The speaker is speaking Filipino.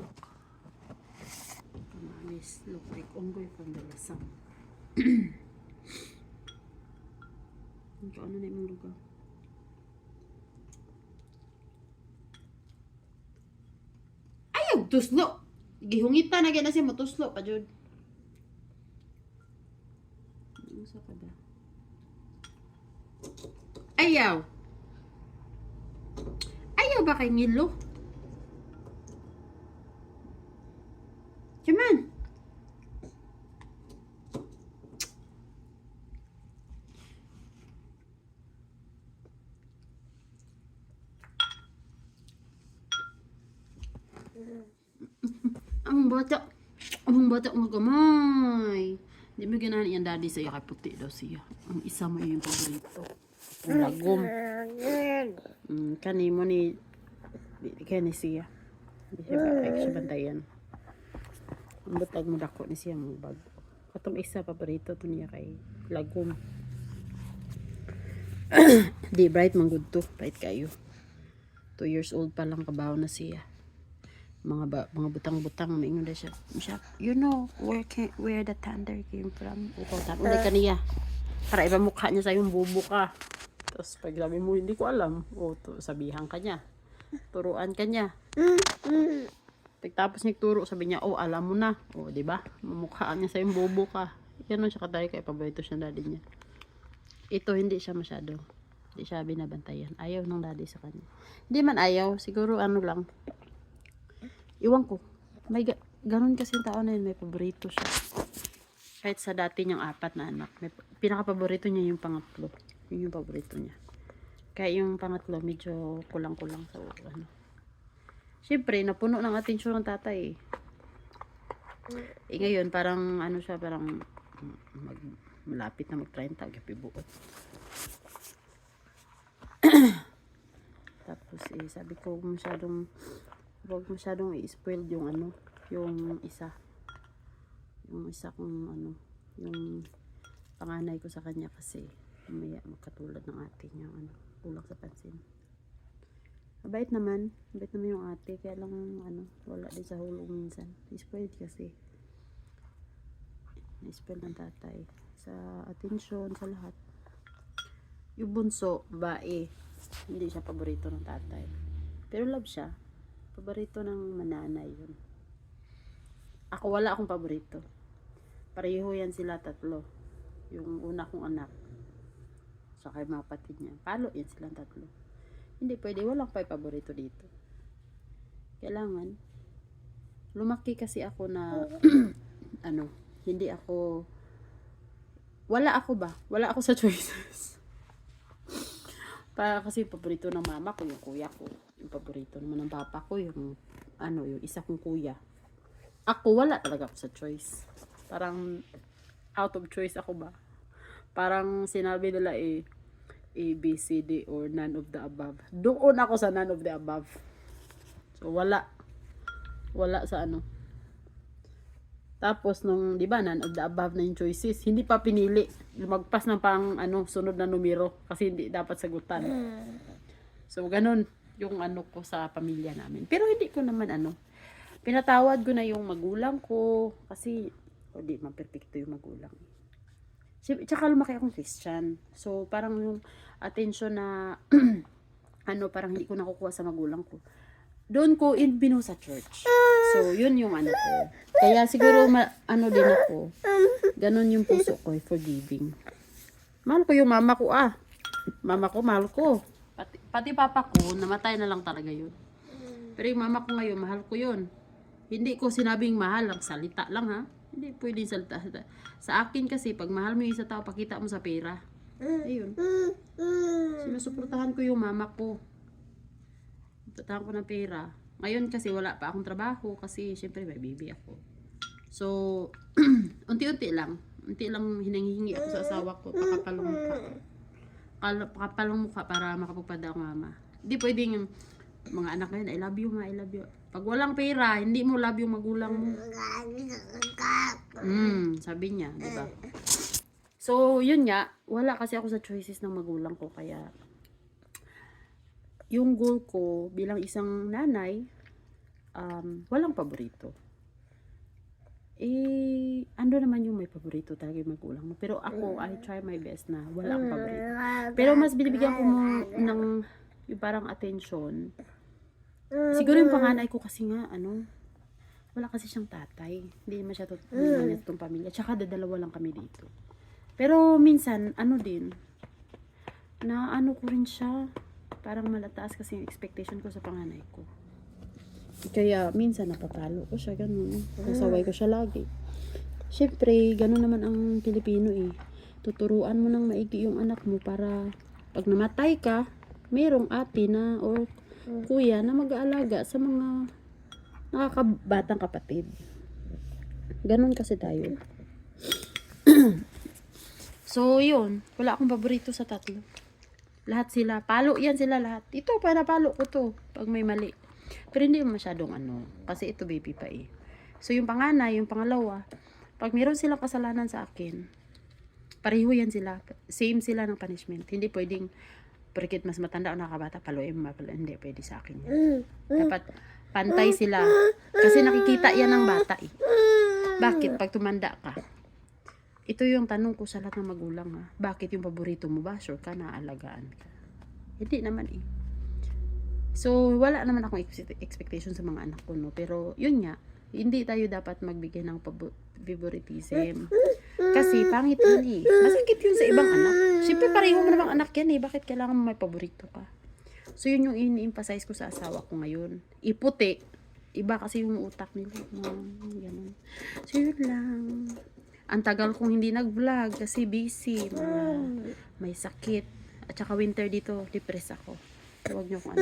Look. Kamamis. Look like unggoy from the lasang. Ito ano na yung lugar. Ayaw, tuslo. Gihungita na gina siya matuslo pa jud. Ano sa ka ba? Ayaw. Ayaw ba kay ngilo? Come on. Ang bata mga gamay. Hindi mo ganahan yan daddy sa iya kay puti daw siya. Ang isa mo yung paborito. Ang lagom. Kani mo ni kani siya. Hindi siya ba siya bantayan. Ang butag mo dako ni siya ang bag. Katong isa paborito to niya kay lagom. Di bright man good to. Bright kayo. 2 years old pa lang kabaw na siya. Mga butang-butang maingon na siya. You know where the thunder came from? Ukotan ulit kaniya. Para iba mukha niya sa yung bubo ka. Tapos pag sabi mo hindi ko alam, sabihan ka niya. Turuan ka niya. Pagtapos niya turo, sabi niya, alam mo na. Di ba? Mamukhaan niya sa yung bubo ka. Yan siya kadali kay paborito siya daddy niya. Ito hindi siya masyado. Hindi siya binabantayan. Ayaw ng daddy sa kanya. Hindi man ayaw, siguro ano lang. Iwan ko. May ganun kasi yung tao na yun, may paborito siya. Kahit sa dati niyang 4 na anak, may pinaka-paborito niya yung pangatlo. Yun yung paborito niya. Kaya yung pangatlo, medyo kulang-kulang sa ano. Siyempre, napuno ng atensyon ng tatay. Ngayon, parang ano siya, parang malapit na mag-30, gapibuot. Tapos sabi ko, huwag masyadong i-spoiled yung ano, yung isa kong ano, yung panganay ko sa kanya kasi may magkatulad ng ate niya, ano, kulang sa pansin. Mabait naman yung ate, kaya lang ano, wala din sa hulog minsan. I-spoiled kasi. I-spoiled ng tatay sa atensyon, sa lahat. Yung bunso, babae, hindi siya paborito ng tatay. Pero love siya. Paborito ng mananay yun. Ako wala akong paborito. Pareho yan sila tatlo. Yung una kong anak. Saka yung mga kapatid niya. Palo yan silang tatlo. Hindi pwede. Walang paborito dito. Kailangan. Lumaki kasi ako na ano. Hindi ako. Wala ako sa choices. Kasi paborito ng mama ko yung kuya ko. Yung paborito naman ng papa ko yung isa kong kuya. Ako wala talaga ako sa choice. Parang out of choice ako ba? Parang sinabi nila A, B, C, D or none of the above. Doon ako sa none of the above. So wala sa ano. Tapos nung, 'di ba, none of the above na yung choices, hindi pa pinili. Lumagpas ng sunod na numero kasi hindi dapat sagutan. So ganun yung ano ko sa pamilya namin. Pero hindi ko naman pinatawad ko na yung magulang ko kasi hindi man perfecto yung magulang. Tsaka lumaki akong Christian. So parang yung attention na parang hindi ko nakukuha sa magulang ko. Doon ko binu sa church. So, yun yung ko. Kaya siguro, din ako. Ganon yung puso ko, forgiving. Mahal ko yung mama ko, Mama ko, mahal ko. Pati papa ko, namatay na lang talaga yun. Pero yung mama ko ngayon, mahal ko yun. Hindi ko sinabing mahal, ang salita lang, ha? Hindi pwede salita. Sa akin kasi, pag mahal mo yung isa tao, pakita mo sa pera. Ayun. Sinusuportahan ko yung mama ko. Tatahan ko ng pera. Ngayon kasi wala pa akong trabaho kasi syempre may baby ako. So, unti-unti lang hinanghihingi ako sa asawa ko, pakapalong mukha para makapagpada ang mama. Hindi pwedeng yung mga anak ngayon, I love you ma, I love you. Pag walang pera, hindi mo love yung magulang mo. Sabi niya, di ba? So, yun nga, wala kasi ako sa choices ng magulang ko, kaya yung goal ko bilang isang nanay, walang paborito. Ano naman yung may paborito talaga yung magulang mo. Pero ako, I try my best na wala akong paborito. Pero mas binibigyan ko mo ng yung parang attention. Siguro yung panganay ko kasi nga, wala kasi siyang tatay. Hindi naman siya itong pamilya. Tsaka dadalawa lang kami dito. Pero minsan, din, na ko rin siya, parang malataas kasi yung expectation ko sa panganay ko. Kaya minsan napapalo ko siya, ganun. Kasaway ko siya lagi. Siyempre, ganun naman ang Pilipino eh. Tuturuan mo ng maigi yung anak mo para pag namatay ka, merong ate na or kuya na mag-aalaga sa mga nakakabatang kapatid. Ganun kasi tayo. So, yun. Wala akong paborito sa tatlo. Lahat sila. Palo yan sila lahat. Ito, napalo ko to. Pag may mali. Pero hindi masyadong kasi ito baby pa eh. So yung panganay, yung pangalawa, pag meron silang kasalanan sa akin, pareho yan sila. Same sila ng punishment. Hindi pwedeng, porket mas matanda o nakabata, paluin mo, hindi pwede sa akin yan. Dapat pantay sila. Kasi nakikita yan ng bata eh. Bakit? Pag tumanda ka, ito yung tanong ko sa lahat ng magulang ha. Bakit yung paborito mo ba? Sure ka, naaalagaan ka. Hindi naman eh. So, wala naman akong expectation sa mga anak ko, no? Pero, yun nga, hindi tayo dapat magbigay ng favoritism. Kasi, pangit yun eh. Masakit yun sa ibang anak. Siyempre, pareho mo namang anak yan eh. Bakit kailangan mo may paborito ka? So, yun yung ini-emphasize ko sa asawa ko ngayon. Iputi. Iba kasi yung utak nila. Ganun. So, yun lang. Ang tagal kong hindi nag-vlog kasi busy. May sakit. At saka winter dito, depressed ako. So, huwag niyo kung